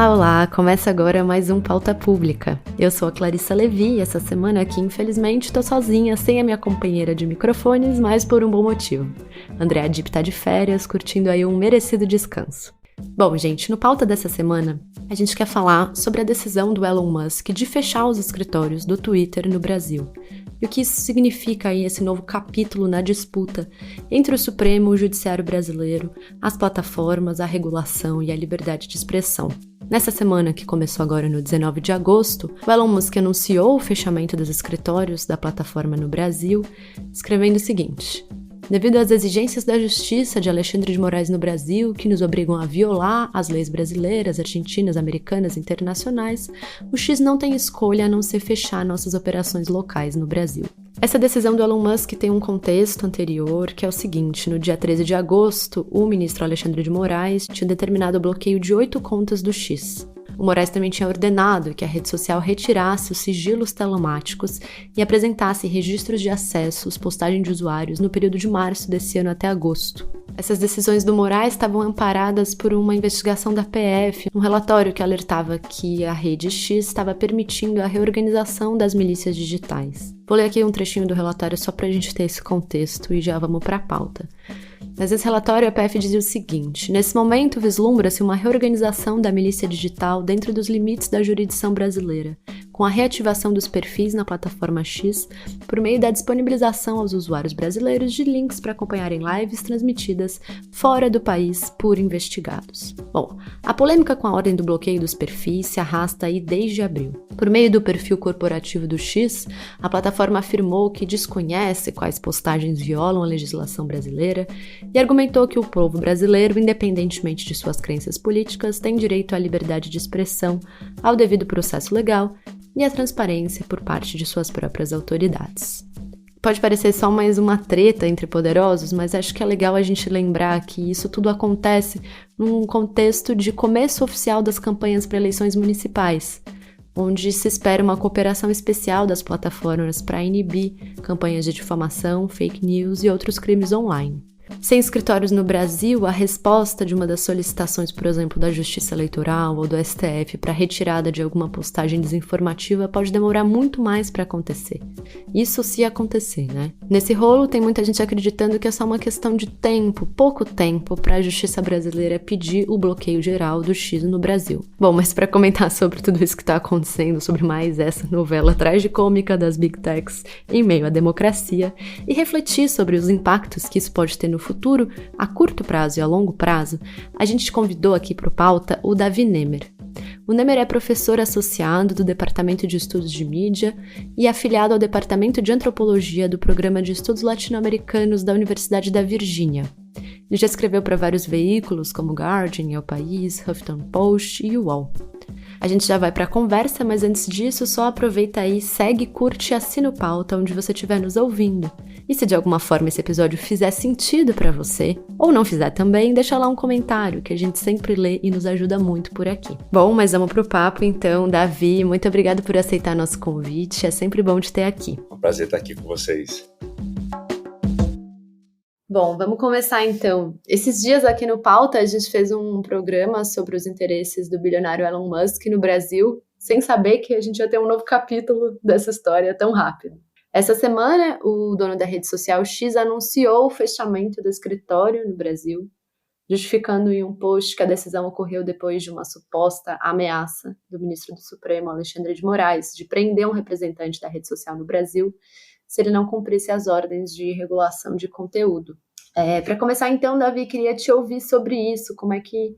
Olá, olá! Começa agora mais um Pauta Pública. Eu sou a Clarissa Levi e essa semana aqui, infelizmente, tô sozinha, sem a minha companheira de microfones, mas por um bom motivo. Andréa Dipp tá de férias, curtindo aí um merecido descanso. Bom, gente, no pauta dessa semana, a gente quer falar sobre a decisão do Elon Musk de fechar os escritórios do Twitter no Brasil. E o que isso significa aí, esse novo capítulo na disputa entre o Supremo e o Judiciário brasileiro, as plataformas, a regulação e a liberdade de expressão. Nessa semana, que começou agora no 19 de agosto, o Elon Musk anunciou o fechamento dos escritórios da plataforma no Brasil, escrevendo o seguinte: devido às exigências da Justiça de Alexandre de Moraes no Brasil, que nos obrigam a violar as leis brasileiras, argentinas, americanas e internacionais, o X não tem escolha a não ser fechar nossas operações locais no Brasil. Essa decisão do Elon Musk tem um contexto anterior, que é o seguinte: no dia 13 de agosto, o ministro Alexandre de Moraes tinha determinado o bloqueio de 8 contas do X. O Moraes também tinha ordenado que a rede social retirasse os sigilos telemáticos e apresentasse registros de acessos, postagem de usuários, no período de março desse ano até agosto. Essas decisões do Moraes estavam amparadas por uma investigação da PF, um relatório que alertava que a rede X estava permitindo a reorganização das milícias digitais. Vou ler aqui um trechinho do relatório só para a gente ter esse contexto e já vamos para a pauta. Mas nesse relatório, a PF dizia o seguinte: nesse momento vislumbra-se uma reorganização da milícia digital dentro dos limites da jurisdição brasileira, com a reativação dos perfis na plataforma X por meio da disponibilização aos usuários brasileiros de links para acompanharem lives transmitidas fora do país por investigados. Bom, a polêmica com a ordem do bloqueio dos perfis se arrasta aí desde abril. Por meio do perfil corporativo do X, a plataforma afirmou que desconhece quais postagens violam a legislação brasileira e argumentou que o povo brasileiro, independentemente de suas crenças políticas, tem direito à liberdade de expressão, ao devido processo legal e à transparência por parte de suas próprias autoridades. Pode parecer só mais uma treta entre poderosos, mas acho que é legal a gente lembrar que isso tudo acontece num contexto de começo oficial das campanhas para eleições municipais, onde se espera uma cooperação especial das plataformas para inibir campanhas de difamação, fake news e outros crimes online. Sem escritórios no Brasil, a resposta de uma das solicitações, por exemplo, da Justiça Eleitoral ou do STF para retirada de alguma postagem desinformativa pode demorar muito mais para acontecer. Isso se acontecer, né? Nesse rolo, tem muita gente acreditando que é só uma questão de tempo, pouco tempo, para a Justiça brasileira pedir o bloqueio geral do X no Brasil. Bom, mas para comentar sobre tudo isso que está acontecendo, sobre mais essa novela tragicômica das Big Techs em meio à democracia, e refletir sobre os impactos que isso pode ter no futuro, a curto prazo e a longo prazo, a gente convidou aqui para o pauta o Davi Nemer. O Nemer é professor associado do Departamento de Estudos de Mídia e afiliado ao Departamento de Antropologia do Programa de Estudos Latino-Americanos da Universidade da Virgínia. Ele já escreveu para vários veículos como Guardian, El País, Huffington Post e UOL. A gente já vai para a conversa, mas antes disso, só aproveita aí, segue, curte e assina o pauta onde você estiver nos ouvindo. E se de alguma forma esse episódio fizer sentido para você, ou não fizer também, deixa lá um comentário, que a gente sempre lê e nos ajuda muito por aqui. Bom, mas vamos pro papo então. Davi, muito obrigado por aceitar nosso convite, é sempre bom te ter aqui. É um prazer estar aqui com vocês. Bom, vamos começar então. Esses dias aqui no Pauta a gente fez um programa sobre os interesses do bilionário Elon Musk no Brasil, sem saber que a gente ia ter um novo capítulo dessa história tão rápido. Essa semana, o dono da rede social X anunciou o fechamento do escritório no Brasil, justificando em um post que a decisão ocorreu depois de uma suposta ameaça do ministro do Supremo, Alexandre de Moraes, de prender um representante da rede social no Brasil se ele não cumprisse as ordens de regulação de conteúdo. Para começar então, Davi, queria te ouvir sobre isso, como é que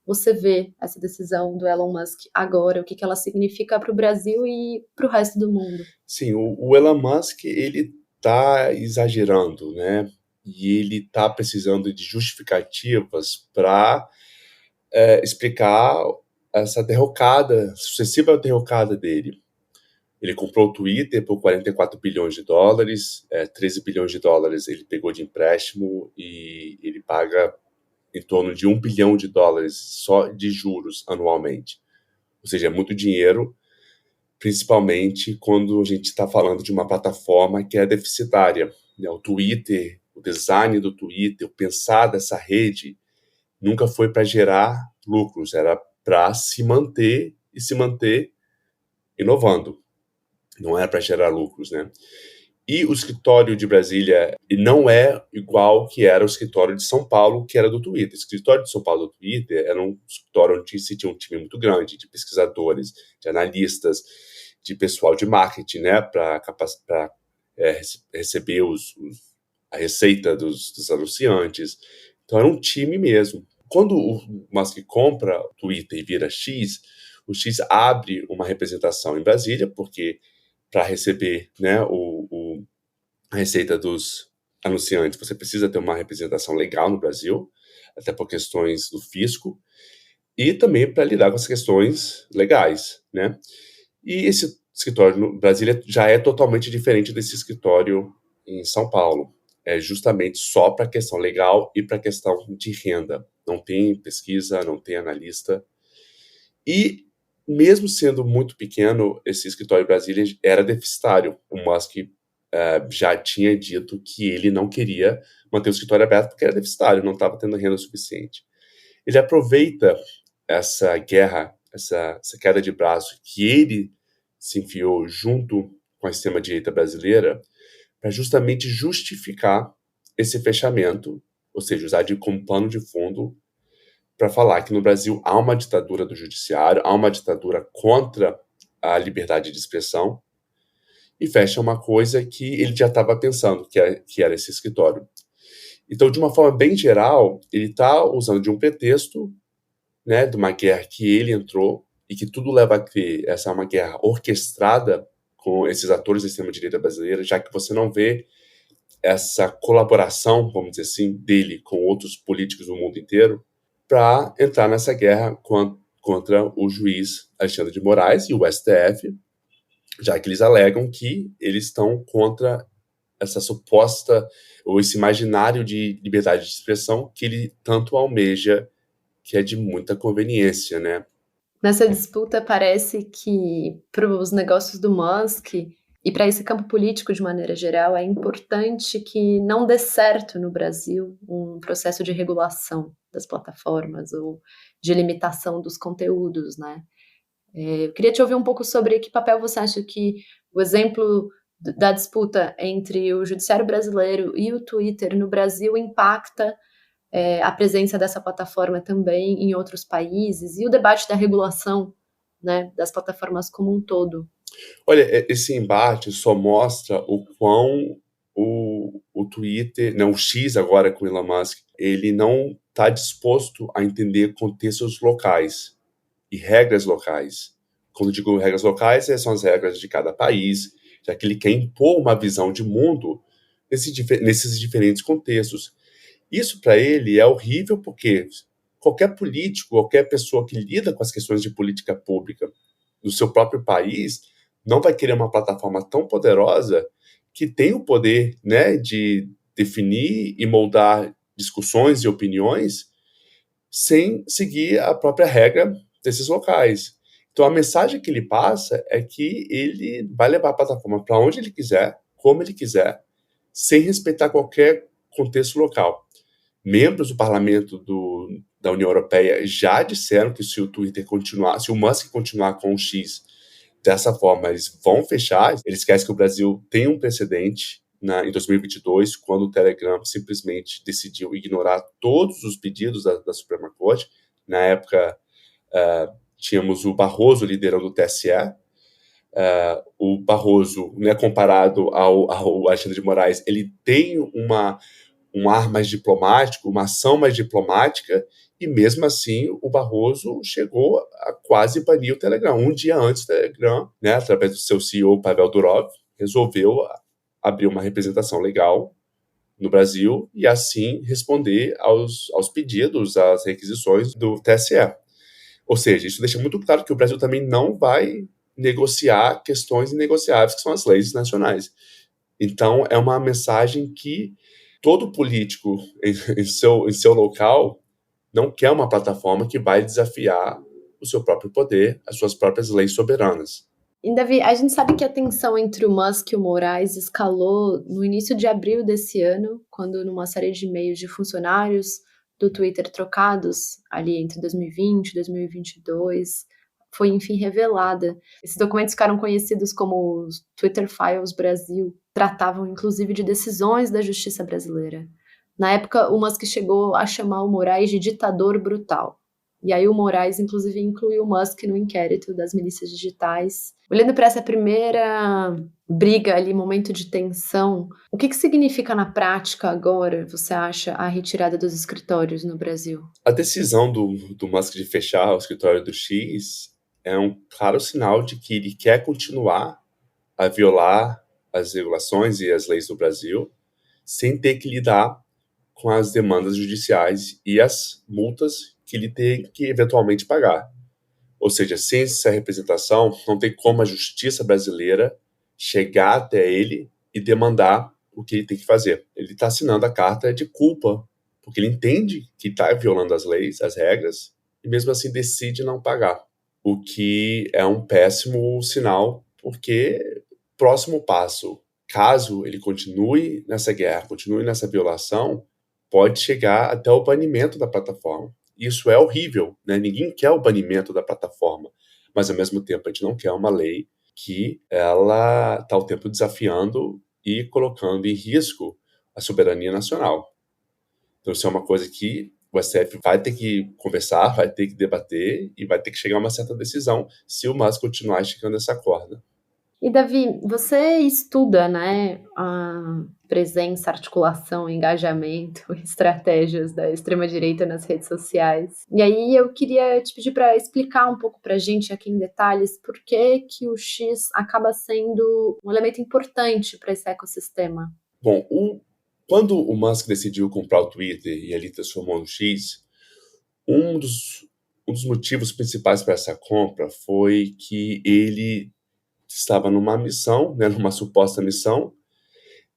você vê essa decisão do Elon Musk agora, o que ela significa para o Brasil e para o resto do mundo? Sim, o Elon Musk, ele está exagerando, né? E ele está precisando de justificativas para explicar essa sucessiva derrocada dele. Ele comprou o Twitter por 44 bilhões de dólares, 13 bilhões de dólares ele pegou de empréstimo e ele paga em torno de 1 bilhão de dólares só de juros anualmente. Ou seja, é muito dinheiro, principalmente quando a gente está falando de uma plataforma que é deficitária. O Twitter, o design do Twitter, o pensar dessa rede nunca foi para gerar lucros, era para se manter e se manter inovando. Não era para gerar lucros, né? E o escritório de Brasília não é igual que era o escritório de São Paulo, que era do Twitter. O escritório de São Paulo do Twitter era um escritório onde se tinha um time muito grande de pesquisadores, de analistas, de pessoal de marketing, né, para receber a receita dos anunciantes. Então era um time mesmo. Quando o Musk compra o Twitter e vira X, o X abre uma representação em Brasília, porque para receber, né, a receita dos anunciantes, você precisa ter uma representação legal no Brasil, até por questões do fisco, e também para lidar com as questões legais, né? E esse escritório no Brasília já é totalmente diferente desse escritório em São Paulo. É justamente só para a questão legal e para a questão de renda. Não tem pesquisa, não tem analista. E mesmo sendo muito pequeno, esse escritório em Brasília era deficitário. O Musk já tinha dito que ele não queria manter o escritório aberto porque era deficitário, não estava tendo renda suficiente. Ele aproveita essa guerra, essa queda de braço que ele se enfiou junto com a extrema-direita brasileira para justamente justificar esse fechamento, ou seja, usar como pano de fundo para falar que no Brasil há uma ditadura do judiciário, há uma ditadura contra a liberdade de expressão, e fecha uma coisa que ele já estava pensando, que era esse escritório. Então, de uma forma bem geral, ele está usando de um pretexto, né, de uma guerra que ele entrou, e que tudo leva a crer, essa é uma guerra orquestrada com esses atores da extrema-direita brasileira, já que você não vê essa colaboração, vamos dizer assim, dele com outros políticos do mundo inteiro, para entrar nessa guerra contra o juiz Alexandre de Moraes e o STF, já que eles alegam que eles estão contra essa suposta, ou esse imaginário de liberdade de expressão que ele tanto almeja, que é de muita conveniência, né? Nessa disputa, parece que para os negócios do Musk e para esse campo político de maneira geral, é importante que não dê certo no Brasil um processo de regulação das plataformas ou de limitação dos conteúdos, né? Eu queria te ouvir um pouco sobre que papel você acha que o exemplo da disputa entre o judiciário brasileiro e o Twitter no Brasil impacta a presença dessa plataforma também em outros países e o debate da regulação, né, das plataformas como um todo. Olha, esse embate só mostra o quão o Twitter, não, o X agora com o Elon Musk, ele não está disposto a entender contextos locais e regras locais. Quando digo regras locais, são as regras de cada país, já que ele quer impor uma visão de mundo nesses diferentes contextos. Isso para ele é horrível porque qualquer político, qualquer pessoa que lida com as questões de política pública do seu próprio país não vai querer uma plataforma tão poderosa que tem o poder, né, de definir e moldar discussões e opiniões sem seguir a própria regra desses locais. Então, a mensagem que ele passa é que ele vai levar a plataforma para onde ele quiser, como ele quiser, sem respeitar qualquer contexto local. Membros do parlamento da União Europeia já disseram que se o Twitter continuar, se o Musk continuar com o X dessa forma, eles vão fechar. Eles querem que o Brasil tenha um precedente em 2022, quando o Telegram simplesmente decidiu ignorar todos os pedidos da Suprema Corte. Na época, tínhamos o Barroso liderando o TSE. O Barroso, né, comparado ao Alexandre de Moraes, ele tem um ar mais diplomático, uma ação mais diplomática, e mesmo assim o Barroso chegou a quase banir o Telegram. Um dia antes, o Telegram, né, através do seu CEO, Pavel Durov, resolveu abrir uma representação legal no Brasil e assim responder aos pedidos, às requisições do TSE. Ou seja, isso deixa muito claro que o Brasil também não vai negociar questões inegociáveis, que são as leis nacionais. Então, é uma mensagem que todo político em seu local não quer uma plataforma que vai desafiar o seu próprio poder, as suas próprias leis soberanas. E, Davi, a gente sabe que a tensão entre o Musk e o Moraes escalou no início de abril desse ano, quando numa série de e-mails de funcionários do Twitter trocados ali entre 2020 e 2022 foi, enfim, revelada. Esses documentos ficaram conhecidos como os Twitter Files Brasil, tratavam inclusive de decisões da justiça brasileira. Na época, o Musk chegou a chamar o Moraes de ditador brutal. E aí o Moraes, inclusive, incluiu o Musk no inquérito das milícias digitais. Olhando para essa primeira briga ali, momento de tensão, o que significa na prática agora, você acha, a retirada dos escritórios no Brasil? A decisão do Musk de fechar o escritório do X é um claro sinal de que ele quer continuar a violar as regulações e as leis do Brasil sem ter que lidar com as demandas judiciais e as multas que ele tem que eventualmente pagar. Ou seja, sem essa representação, não tem como a justiça brasileira chegar até ele e demandar o que ele tem que fazer. Ele está assinando a carta de culpa, porque ele entende que está violando as leis, as regras, e mesmo assim decide não pagar. O que é um péssimo sinal, porque próximo passo, caso ele continue nessa guerra, continue nessa violação, pode chegar até o banimento da plataforma. Isso é horrível, né? Ninguém quer o banimento da plataforma, mas ao mesmo tempo a gente não quer uma lei que ela está o tempo desafiando e colocando em risco a soberania nacional. Então isso é uma coisa que o STF vai ter que conversar, vai ter que debater e vai ter que chegar a uma certa decisão se o Musk continuar esticando essa corda. E, Davi, você estuda, né, a presença, articulação, engajamento, estratégias da extrema-direita nas redes sociais. E aí eu queria te pedir para explicar um pouco para a gente aqui em detalhes por que o X acaba sendo um elemento importante para esse ecossistema. Bom, quando o Musk decidiu comprar o Twitter e ali transformou no X, um dos motivos principais para essa compra foi que ele estava numa missão, né, numa suposta missão,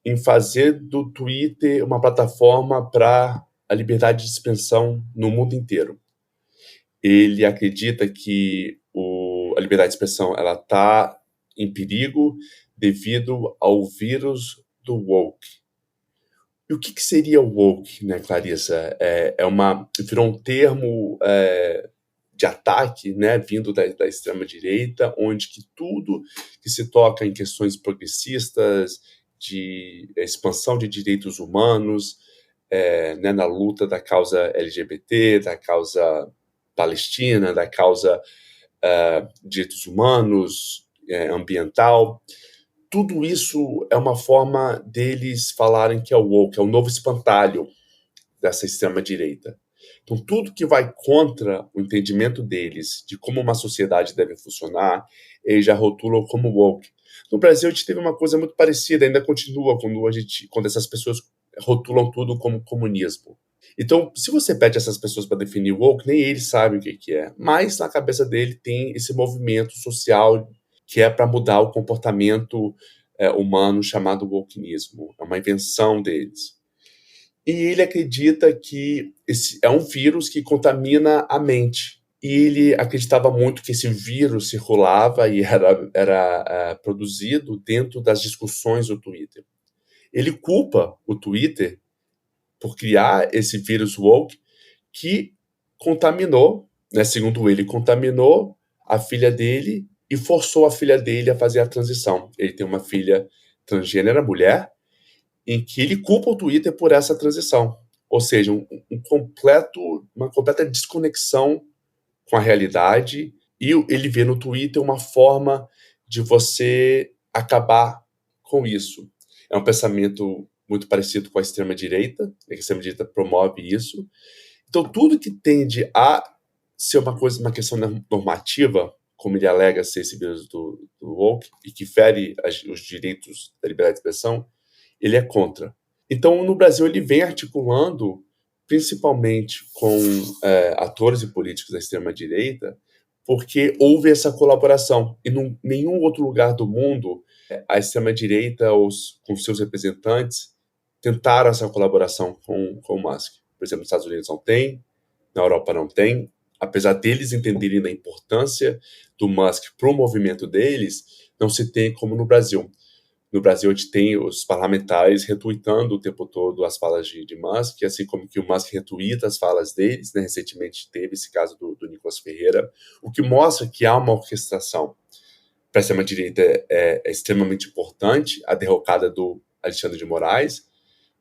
em fazer do Twitter uma plataforma para a liberdade de expressão no mundo inteiro. Ele acredita que a liberdade de expressão ela está em perigo devido ao vírus do woke. E o que seria o woke, né, Clarissa? Virou um termo de ataque, né, vindo da extrema-direita, onde que tudo que se toca em questões progressistas, de expansão de direitos humanos, né, na luta da causa LGBT, da causa palestina, da causa direitos humanos, ambiental, tudo isso é uma forma deles falarem que é o woke, é o novo espantalho dessa extrema-direita. Então, tudo que vai contra o entendimento deles de como uma sociedade deve funcionar, eles já rotulam como woke. No Brasil, a gente teve uma coisa muito parecida, ainda continua quando essas pessoas rotulam tudo como comunismo. Então, se você pede essas pessoas para definir woke, nem eles sabem o que é. Mas na cabeça dele tem esse movimento social que é para mudar o comportamento humano chamado wokenismo. É uma invenção deles. E ele acredita que esse é um vírus que contamina a mente. E ele acreditava muito que esse vírus circulava e era produzido dentro das discussões do Twitter. Ele culpa o Twitter por criar esse vírus woke que contaminou, né, segundo ele, contaminou a filha dele e forçou a filha dele a fazer a transição. Ele tem uma filha transgênera, mulher, em que ele culpa o Twitter por essa transição. Ou seja, uma completa desconexão com a realidade, e ele vê no Twitter uma forma de você acabar com isso. É um pensamento muito parecido com a extrema-direita, a extrema-direita promove isso. Então, tudo que tende a ser uma questão normativa, como ele alega ser esse vírus do woke, e que fere os direitos da liberdade de expressão, ele é contra. Então, no Brasil, ele vem articulando, principalmente com atores e políticos da extrema-direita, porque houve essa colaboração. E em nenhum outro lugar do mundo, a extrema-direita, com seus representantes, tentaram essa colaboração com o Musk. Por exemplo, nos Estados Unidos não tem, na Europa não tem. Apesar deles entenderem a importância do Musk para o movimento deles, não se tem como no Brasil. No Brasil, a gente tem os parlamentares retuitando o tempo todo as falas de Musk, assim como que o Musk retuita as falas deles, né? Recentemente teve esse caso do Nicolas Ferreira, o que mostra que há uma orquestração. Para a extrema-direita é extremamente importante a derrocada do Alexandre de Moraes,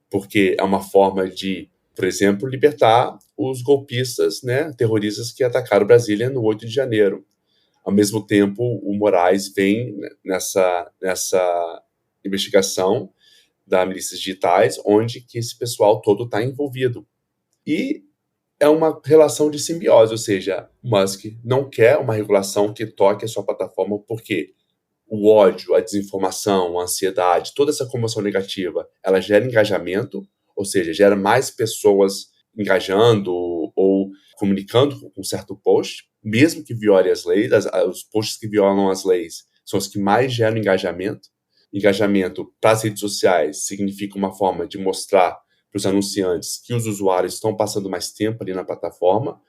porque é uma forma de, por exemplo, libertar os golpistas, né, terroristas que atacaram Brasília no 8 de janeiro. Ao mesmo tempo, o Moraes vem nessa investigação da milícias digitais, onde que esse pessoal todo está envolvido. E é uma relação de simbiose, ou seja, Musk não quer uma regulação que toque a sua plataforma, porque o ódio, a desinformação, a ansiedade, toda essa comoção negativa, ela gera engajamento, ou seja, gera mais pessoas engajando ou comunicando com um certo post, mesmo que viole as leis, os posts que violam as leis são os que mais geram engajamento. Engajamento para as redes sociais significa uma forma de mostrar para os anunciantes que os usuários estão passando mais tempo ali na plataforma,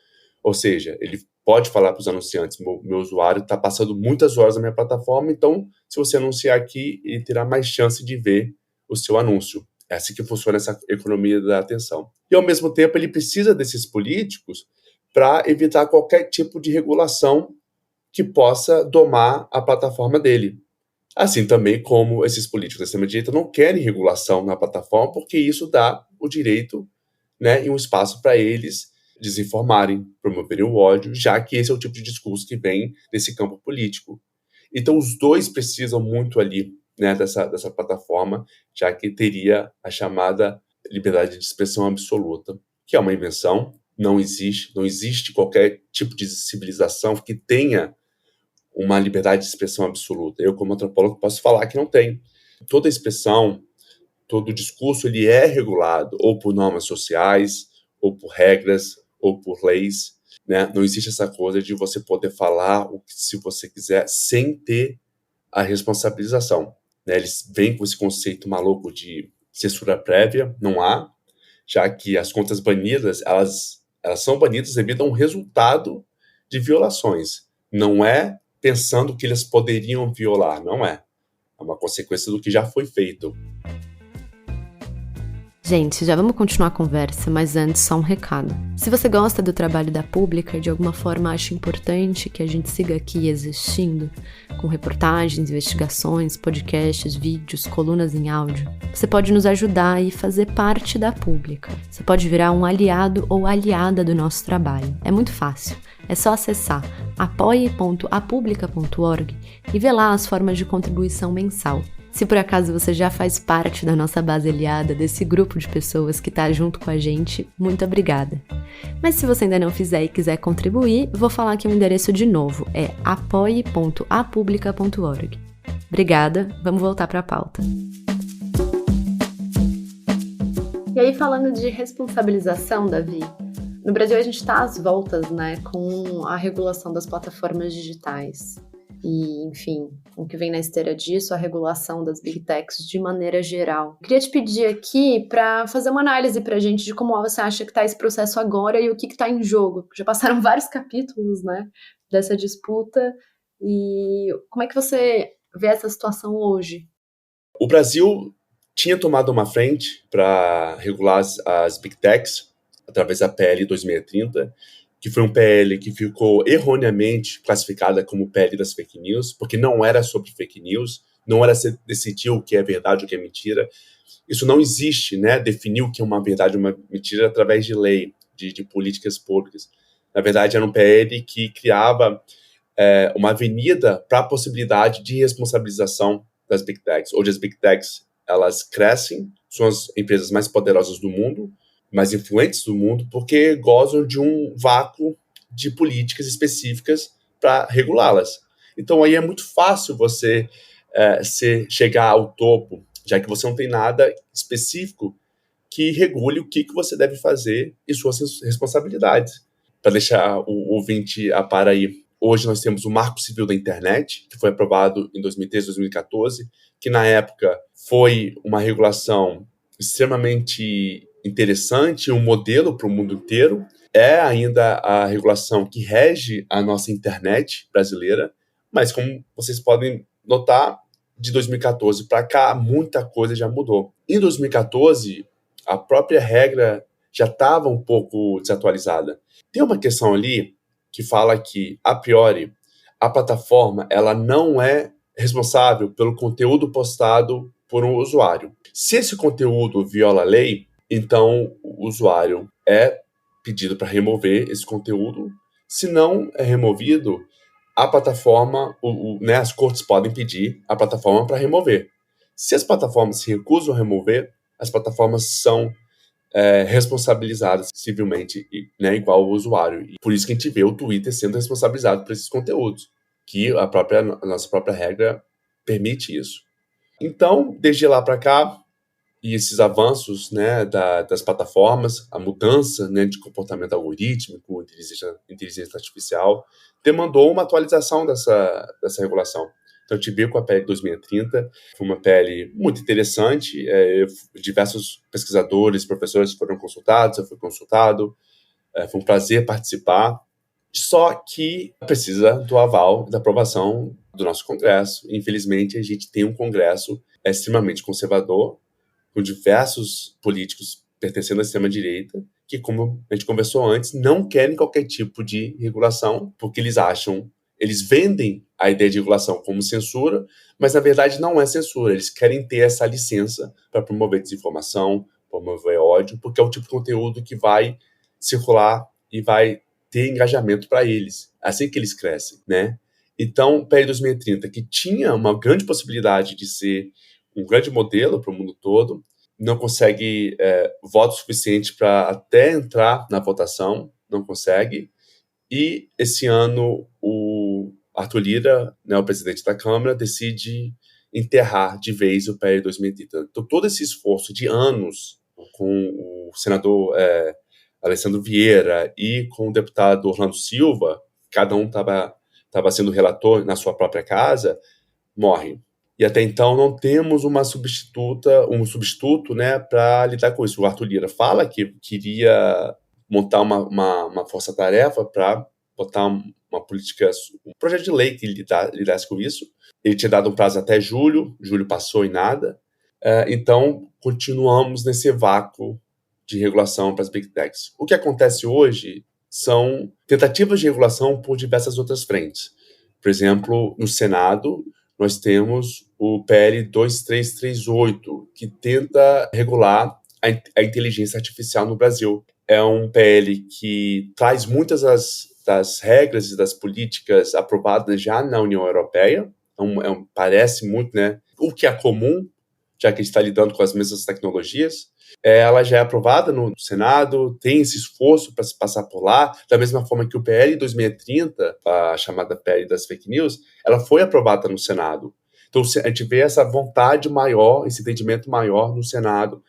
ou seja, ele pode falar para os anunciantes, meu usuário está passando muitas horas na minha plataforma, então se você anunciar aqui, ele terá mais chance de ver o seu anúncio. É assim que funciona essa economia da atenção. E, ao mesmo tempo, ele precisa desses políticos para evitar qualquer tipo de regulação que possa domar a plataforma dele. Assim também como esses políticos da extrema-direita não querem regulação na plataforma, porque isso dá o direito, né, e um espaço para eles desinformarem, promoverem o ódio, já que esse é o tipo de discurso que vem desse campo político. Então, os dois precisam muito ali, né, dessa plataforma, já que teria a chamada liberdade de expressão absoluta, que é uma invenção, não existe qualquer tipo de civilização que tenha uma liberdade de expressão absoluta. Eu, como antropólogo, posso falar que não tem. Toda expressão, todo discurso, ele é regulado ou por normas sociais, ou por regras, ou por leis, né? Não existe essa coisa de você poder falar o que se você quiser sem ter a responsabilização, né? Eles vêm com esse conceito maluco de censura prévia, não há, já que as contas banidas, elas são banidas devido a um resultado de violações. Não é pensando que eles poderiam violar, não é. É uma consequência do que já foi feito. Gente, já vamos continuar a conversa, mas antes só um recado. Se você gosta do trabalho da Pública e de alguma forma acha importante que a gente siga aqui existindo, com reportagens, investigações, podcasts, vídeos, colunas em áudio, você pode nos ajudar e fazer parte da Pública. Você pode virar um aliado ou aliada do nosso trabalho. É muito fácil. É só acessar apoie.apublica.org e ver lá as formas de contribuição mensal. Se por acaso você já faz parte da nossa base aliada, desse grupo de pessoas que está junto com a gente, muito obrigada. Mas se você ainda não fizer e quiser contribuir, vou falar aqui o endereço de novo, é apoie.apublica.org. Obrigada, vamos voltar para a pauta. E aí, falando de responsabilização, Davi, no Brasil a gente está às voltas, né, com a regulação das plataformas digitais. E, enfim, o que vem na esteira disso, a regulação das Big Techs de maneira geral. Queria te pedir aqui para fazer uma análise para a gente de como você acha que está esse processo agora e o que está em jogo. Já passaram vários capítulos, né, dessa disputa. E como é que você vê essa situação hoje? O Brasil tinha tomado uma frente para regular as Big Techs através da PL 2630, que foi um PL que ficou erroneamente classificada como PL das fake news, porque não era sobre fake news, não era decidir o que é verdade ou o que é mentira. Isso não existe, né? Definir o que é uma verdade ou uma mentira através de lei, de políticas públicas. Na verdade, era um PL que criava uma avenida para a possibilidade de responsabilização das Big Techs. Hoje as Big Techs, elas crescem, são as empresas mais poderosas do mundo, mais influentes do mundo, porque gozam de um vácuo de políticas específicas para regulá-las. Então, aí é muito fácil você chegar ao topo, já que você não tem nada específico que regule o que você deve fazer e suas responsabilidades. Para deixar o ouvinte a par aí, hoje nós temos o Marco Civil da Internet, que foi aprovado em 2013, 2014, que na época foi uma regulação extremamente interessante, um modelo para o mundo inteiro. É ainda a regulação que rege a nossa internet brasileira, mas como vocês podem notar, de 2014 para cá, muita coisa já mudou. Em 2014, a própria regra já estava um pouco desatualizada. Tem uma questão ali que fala que, a priori, a plataforma ela não é responsável pelo conteúdo postado por um usuário. Se esse conteúdo viola a lei, então o usuário é pedido para remover esse conteúdo. Se não é removido, a plataforma, né, as cortes podem pedir a plataforma para remover. Se as plataformas se recusam a remover, as plataformas são responsabilizadas civilmente, né, igual o usuário. E por isso que a gente vê o Twitter sendo responsabilizado por esses conteúdos, que a nossa própria regra permite isso. Então, desde lá para cá, e esses avanços, né, das plataformas, a mudança, né, de comportamento algorítmico, inteligência artificial, demandou uma atualização dessa regulação. Então, a gente viu com a PL 2030, foi uma PL muito interessante, diversos pesquisadores, professores foram consultados, eu fui consultado, foi um prazer participar, só que precisa do aval, da aprovação do nosso Congresso. Infelizmente, a gente tem um Congresso extremamente conservador, com diversos políticos pertencendo à extrema-direita, que, como a gente conversou antes, não querem qualquer tipo de regulação, porque eles vendem a ideia de regulação como censura, mas na verdade não é censura, eles querem ter essa licença para promover desinformação, promover ódio, porque é o tipo de conteúdo que vai circular e vai ter engajamento para eles, assim que eles crescem, né? Então, PL 2030, que tinha uma grande possibilidade de ser um grande modelo para o mundo todo, não consegue voto suficiente para até entrar na votação, não consegue. E esse ano o Arthur Lira, né, o presidente da Câmara, decide enterrar de vez o PL 2030. Então, todo esse esforço de anos com o senador Alessandro Vieira e com o deputado Orlando Silva, cada um estava sendo relator na sua própria casa, morre. E até então não temos um substituto, né, para lidar com isso. O Arthur Lira fala que queria montar uma força-tarefa para botar uma política, um projeto de lei que lidasse com isso. Ele tinha dado um prazo até julho passou e nada. Então, continuamos nesse vácuo de regulação para as Big Techs. O que acontece hoje são tentativas de regulação por diversas outras frentes. Por exemplo, no Senado, nós temos o PL 2338, que tenta regular a inteligência artificial no Brasil. É um PL que traz muitas das regras e das políticas aprovadas já na União Europeia. Então, parece muito, né, o que é comum, já que a gente está lidando com as mesmas tecnologias. Ela já é aprovada no Senado, tem esse esforço para se passar por lá, da mesma forma que o PL 2030, a chamada PL das fake news, ela foi aprovada no Senado. Então, a gente vê essa vontade maior, esse entendimento maior no Senado,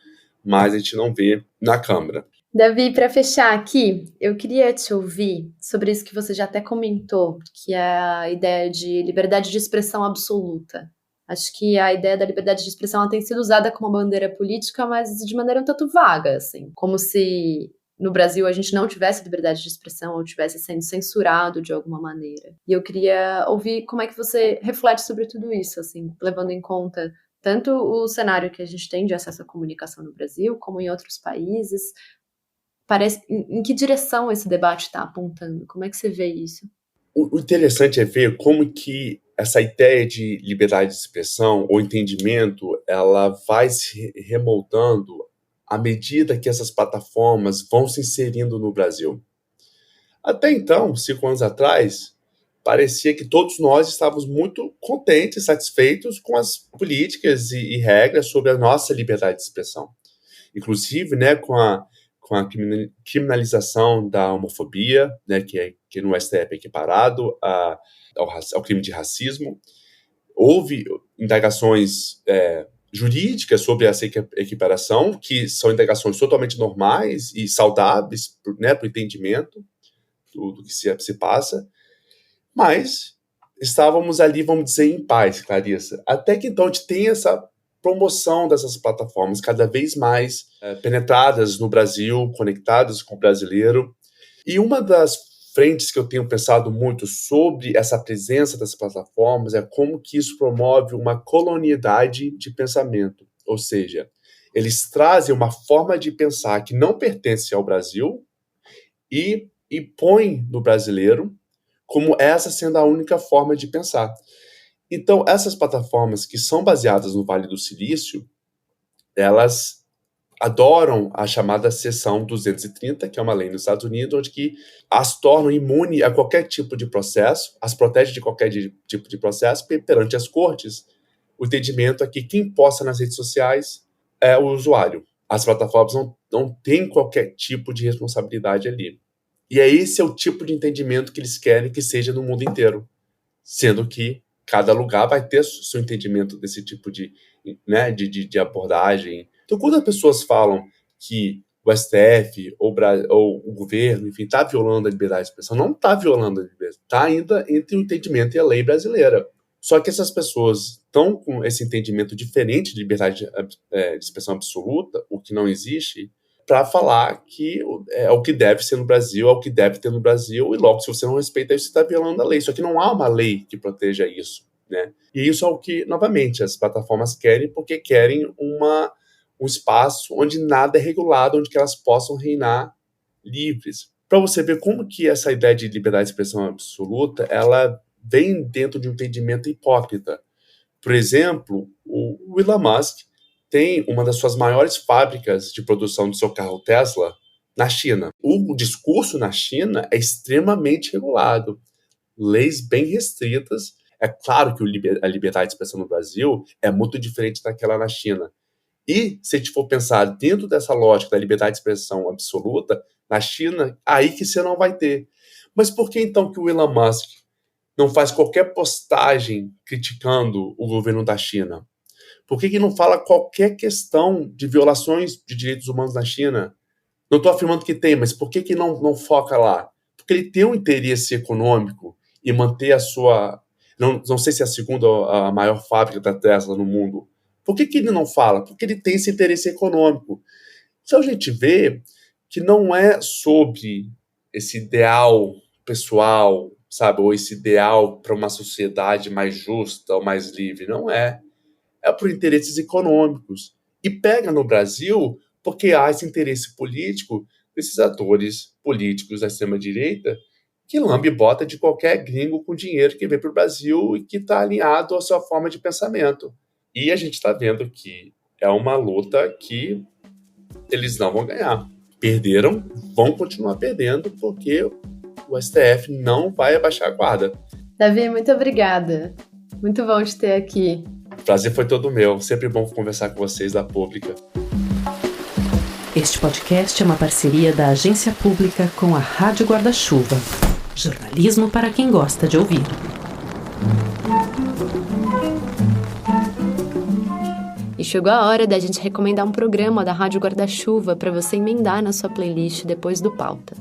mas a gente não vê na Câmara. Davi, para fechar aqui, eu queria te ouvir sobre isso que você já até comentou, que é a ideia de liberdade de expressão absoluta. Acho que a ideia da liberdade de expressão ela tem sido usada como bandeira política, mas de maneira um tanto vaga, assim, como se no Brasil a gente não tivesse liberdade de expressão ou tivesse sendo censurado de alguma maneira. E eu queria ouvir como é que você reflete sobre tudo isso, assim, levando em conta tanto o cenário que a gente tem de acesso à comunicação no Brasil, como em outros países. Em que direção esse debate está apontando? Como é que você vê isso? O interessante é ver como que essa ideia de liberdade de expressão ou entendimento, ela vai se remoldando à medida que essas plataformas vão se inserindo no Brasil. Até então, 5 anos atrás, parecia que todos nós estávamos muito contentes, satisfeitos com as políticas e regras sobre a nossa liberdade de expressão. Inclusive, né, com a criminalização da homofobia, né, que no STF é equiparado ao crime de racismo. Houve indagações jurídicas sobre essa equiparação, que são indagações totalmente normais e saudáveis, né, para o entendimento do que se passa, mas estávamos ali, vamos dizer, em paz, Clarissa. Até que então a gente tem essa promoção dessas plataformas cada vez mais penetradas no Brasil, conectadas com o brasileiro. E uma das frentes que eu tenho pensado muito sobre essa presença das plataformas é como que isso promove uma colonialidade de pensamento. Ou seja, eles trazem uma forma de pensar que não pertence ao Brasil e põe no brasileiro como essa sendo a única forma de pensar. Então, essas plataformas que são baseadas no Vale do Silício, elas adoram a chamada Seção 230, que é uma lei nos Estados Unidos, onde que as tornam imune a qualquer tipo de processo, as protege de qualquer tipo de processo perante as cortes. O entendimento é que quem posta nas redes sociais é o usuário. As plataformas não têm qualquer tipo de responsabilidade ali. E esse é o tipo de entendimento que eles querem que seja no mundo inteiro, sendo que cada lugar vai ter seu entendimento desse tipo de abordagem. Então, quando as pessoas falam que o STF ou o governo, enfim, está violando a liberdade de expressão, não está violando a liberdade, está ainda entre o entendimento e a lei brasileira. Só que essas pessoas estão com esse entendimento diferente de liberdade de expressão absoluta, o que não existe, para falar que é o que deve ser no Brasil, é o que deve ter no Brasil, e logo, se você não respeita isso, você está violando a lei. Só que não há uma lei que proteja isso, né? E isso é o que, novamente, as plataformas querem, porque querem um espaço onde nada é regulado, onde que elas possam reinar livres. Para você ver como que essa ideia de liberdade de expressão absoluta, ela vem dentro de um entendimento hipócrita. Por exemplo, o Elon Musk tem uma das suas maiores fábricas de produção do seu carro Tesla na China. O discurso na China é extremamente regulado, leis bem restritas. É claro que a liberdade de expressão no Brasil é muito diferente daquela na China. E, se a gente for pensar dentro dessa lógica da liberdade de expressão absoluta, na China, aí que você não vai ter. Mas por que então que o Elon Musk não faz qualquer postagem criticando o governo da China? Por que não fala qualquer questão de violações de direitos humanos na China? Não estou afirmando que tem, mas por que não foca lá? Porque ele tem um interesse econômico em manter a sua... Não sei se é a segunda a maior fábrica da Tesla no mundo. Por que ele não fala? Porque ele tem esse interesse econômico. Então a gente vê que não é sobre esse ideal pessoal, sabe, ou esse ideal para uma sociedade mais justa ou mais livre. Não é. É por interesses econômicos. E pega no Brasil porque há esse interesse político desses atores políticos da extrema-direita que lambe bota de qualquer gringo com dinheiro que vem para o Brasil e que está alinhado à sua forma de pensamento. E a gente está vendo que é uma luta que eles não vão ganhar. Perderam, vão continuar perdendo, porque o STF não vai abaixar a guarda. Davi, muito obrigada. Muito bom te ter aqui. O prazer foi todo meu. Sempre bom conversar com vocês da Pública. Este podcast é uma parceria da Agência Pública com a Rádio Guarda-Chuva. Jornalismo para quem gosta de ouvir. E chegou a hora da gente recomendar um programa da Rádio Guarda-Chuva para você emendar na sua playlist depois do Pauta.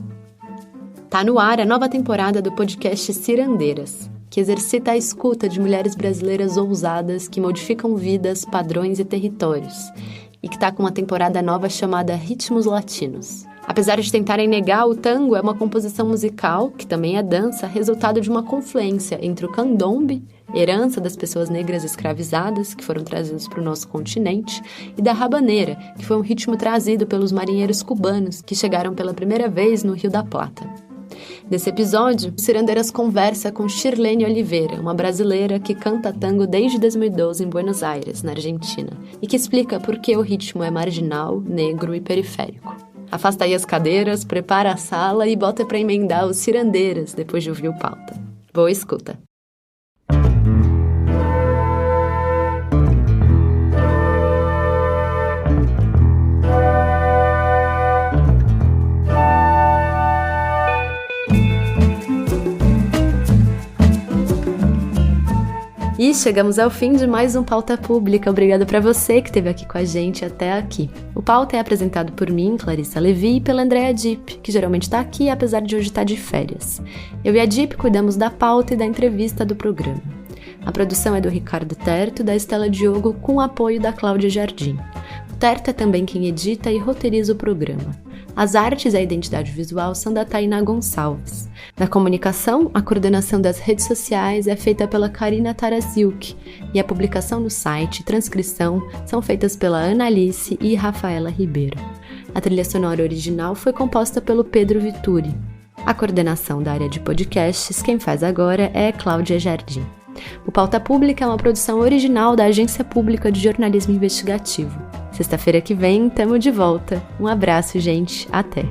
Tá no ar a nova temporada do podcast Cirandeiras, que exercita a escuta de mulheres brasileiras ousadas que modificam vidas, padrões e territórios, e que está com uma temporada nova chamada Ritmos Latinos. Apesar de tentarem negar, o tango é uma composição musical, que também é dança, resultado de uma confluência entre o candombe, herança das pessoas negras escravizadas, que foram trazidas para o nosso continente, e da rabaneira, que foi um ritmo trazido pelos marinheiros cubanos, que chegaram pela primeira vez no Rio da Plata. Nesse episódio, o Cirandeiras conversa com Shirlene Oliveira, uma brasileira que canta tango desde 2012 em Buenos Aires, na Argentina, e que explica por que o ritmo é marginal, negro e periférico. Afasta aí as cadeiras, prepara a sala e bota para emendar os Cirandeiras depois de ouvir o Pauta. Boa escuta! E chegamos ao fim de mais um Pauta Pública. Obrigada para você que esteve aqui com a gente até aqui. O Pauta é apresentado por mim, Clarissa Levi, e pela Andrea Dipp, que geralmente está aqui, apesar de hoje estar de férias. Eu e a Dipp cuidamos da pauta e da entrevista do programa. A produção é do Ricardo Terto e da Estela Diogo, com o apoio da Cláudia Jardim. O Terto é também quem edita e roteiriza o programa. As artes e a identidade visual são da Tainá Gonçalves. Na comunicação, a coordenação das redes sociais é feita pela Karina Taraziuk e a publicação no site e transcrição são feitas pela Analice e Rafaela Ribeiro. A trilha sonora original foi composta pelo Pedro Vituri. A coordenação da área de podcasts, quem faz agora é Cláudia Jardim. O Pauta Pública é uma produção original da Agência Pública de Jornalismo Investigativo. Sexta-feira que vem, tamo de volta. Um abraço, gente. Até!